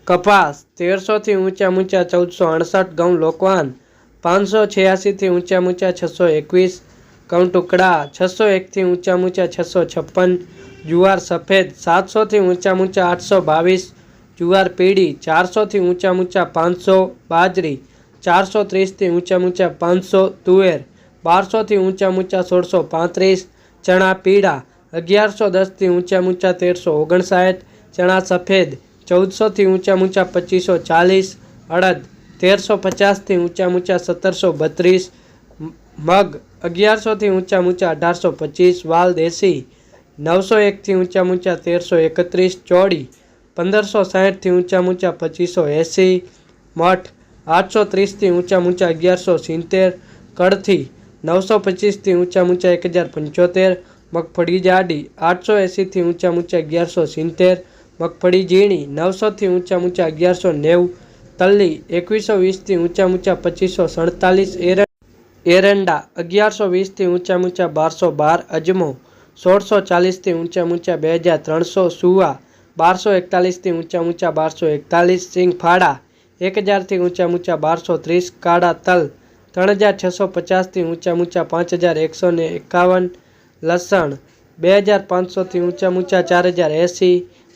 કપાસ 1300 થી ઊંચા 1468 ઘઉં લોકવાન 586 થી ઊંચા 621 ઘઉં ટુકડા 601 થી ઊંચા 656 જુવાર સફેદ 700 થી ઊંચા 822 જુવાર પીળી 400 થી ઊંચા 500 બાજરી 430 થી ઊંચા 500 તુવેર 1200 થી ઊંચા 1635 ચણા પીળા 1110 થી ઊંચા 1359 ચણા સફેદ 1400 થી ઊંચા 2540 અડદ 1350 થી ઊંચા 1732 મગ 1100 થી ઊંચા 1825 વાલ દેશી 901 થી ઊંચા 1331 ચોડી 1560 થી ઊંચા 2580 મઠ 830 થી ઊંચા 1170 કડથી 925 થી ઊંચા 1075 મગફળી જાડી 880 થી ઊંચા 1170 મગફળી ઝીણી 900 થી ઊંચા 1190 તલ્લી 2120 થી ઊંચા 2547 એરંડા 1120 થી ઊંચા 1212 અજમો 1640 થી ઊંચા 2300 સુવા 1241 થી ઊંચા 1241 સિંગ ફાડા 1000 થી ઊંચા 1230 કાળા તલ 3650 થી ઊંચા 5151 લસણ 2500 થી ઊંચા 4080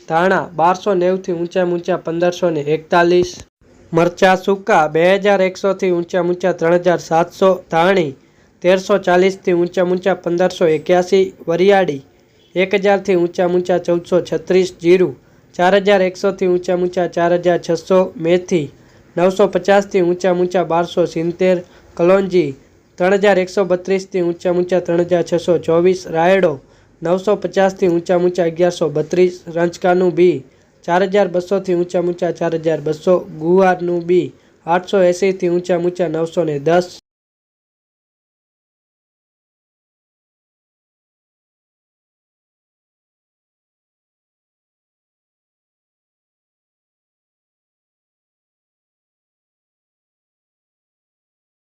ધાણા 1290 થી ઊંચા 1541 મરચા સૂકા 2100 થી ઊંચા 3700 ધાણી 1340 થી ઊંચા 1581 વરિયાળી 1000 થી ઊંચા 1436 જીરું 4100 થી ઊંચા 4600 મેથી 950 થી ઊંચા 1270 કલોંજી 3132 થી ઊંચા 3624 રાયડો 950 થી ઊંચા 1132 રંચકાનું બી 4200 થી ઊંચા 4200 ગુવારનું બી 880 થી ઊંચા 910